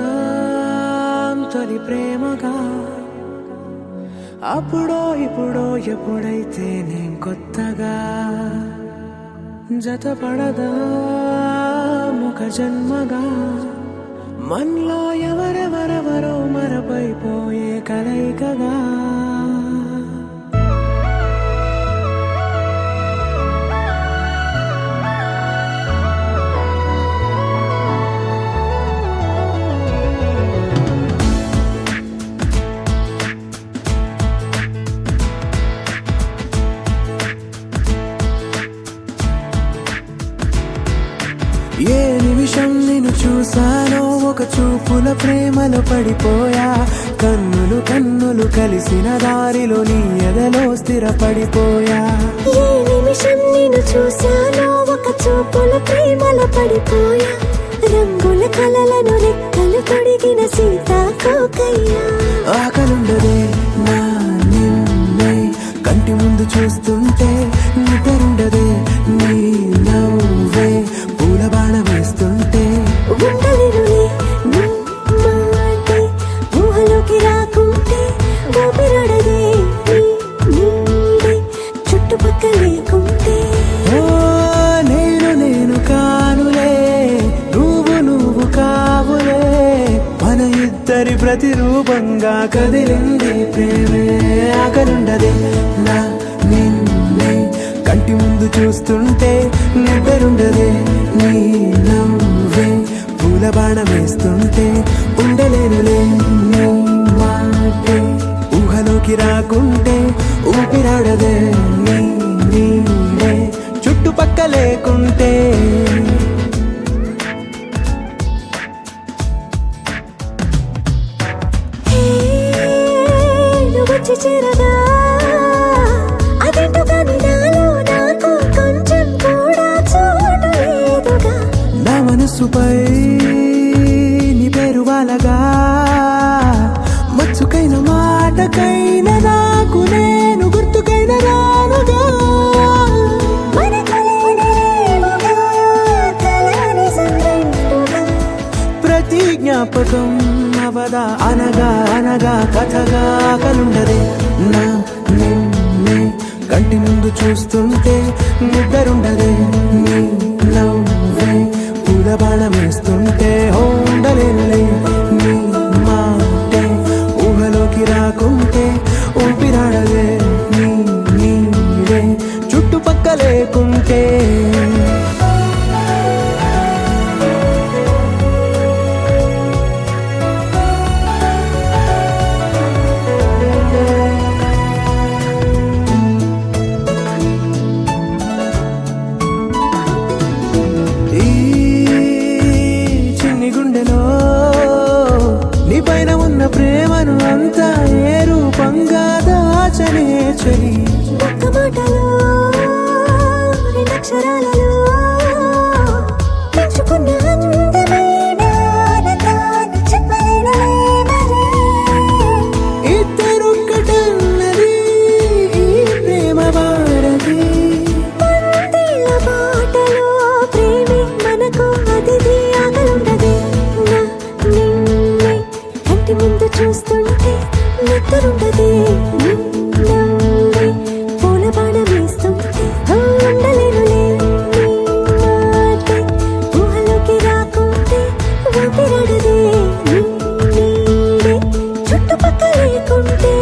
మొదలవుదాం తొలి ప్రేమగా అప్పుడో ఇప్పుడో ఎప్పుడైతే నేను కొత్తగా జతపడదా ముఖ జన్మగా మనలో ఎవరెవరెవరో మరపైపోయే కలయికగా ఏ నిమిషం నిన్ను చూసానో ఒక చూపుల ప్రేమలో పడిపోయా కన్నులు కన్నులు కలిసిన దారిలో నీ ఎదలో స్థిరపడిపోయా ఏ నిమిషం నిన్ను చూసానో ఒక చూపుల ప్రేమలో పడిపోయా రంగుల కలలను రెక్కలు తొడిగిన సీతాకోకయ్యా ఆకలుండదే నా నిన్నే కంటి ముందు చూస్తుంటే నిద్రుండదే నీ నవ్వే పూల బాణం వేస్తుంటే ఉండలేనులే నీ మాటే ఊహలోకి రాకుంటే ఊపిరాడదే నీ నీడే చుట్టుపక్కల లేకుంటే ఓ నేను కానులే నువ్వు కావులే మన ఇద్దరి ప్రతిరూపంగా కదిలింది ప్రేమే ఆకలుండదే నా నిన్నే కంటి ముందు చూస్తుంటే నిద్రుండదే నీ నవ్వే పూల బాణం వేస్తుంటే ఉండలేనులే నీ మాటే ఊహలోకి రాకుంటే ఊపిరాడదే నీ నీడే చుట్టుపక్క లేకుంటే నువ్వు వచ్చి చేరగా అదేంటో కానీ నాలో నాకు కొంచెం కూడా చోటు లేదుగా నా మనసుపై నీ పేరు వాలగా మచ్చుకైన మాటకైన నాకు నేను గుర్తుకైన రానుగా మనకులేనిరేవుగా కలని సంరెండుగా ప్రతి జ్ఞాపకం అవదా అనగా అనగా కథగా కలుండదే నా నిన్నే కంటి ముందు చూస్తుంటే నిద్రుండదే నీ నవ్వే పూల బాణం వేస్తుంటే ఉండలేనులే నీ మాటే ఊహలోకి రాకుంటే ఊపిరాడదే నీ నీడే చుట్టుపక్క లేకుంటే ఈ చిన్ని గుండెలో నీ పైన ఉన్న ప్రేమను అంతా ఏ రూపంగా దాచనే చలి ఒక్క మాటలో రెండక్షరాలలో పెంచుకున్న అందమైన ఆనందాన్ని చెప్పలేనులే మరి. ఇద్దరొక్కటన్నది ఈ ప్రేమ వారది వందేళ్ల బాటలో ప్రేమే మనకు అతిథి ఆగలుండదే నా నిన్నే కంటి ముందు చూస్తుంటే నిద్రుండదే నీ నవ్వే పూల బాణం వేస్తుంటే ఉండలేనులే నీ మాటే ఊహలోకి రాకుంటే ఊపిరాడదే నీ నీడే చుట్టుపక్కల లేకుంటే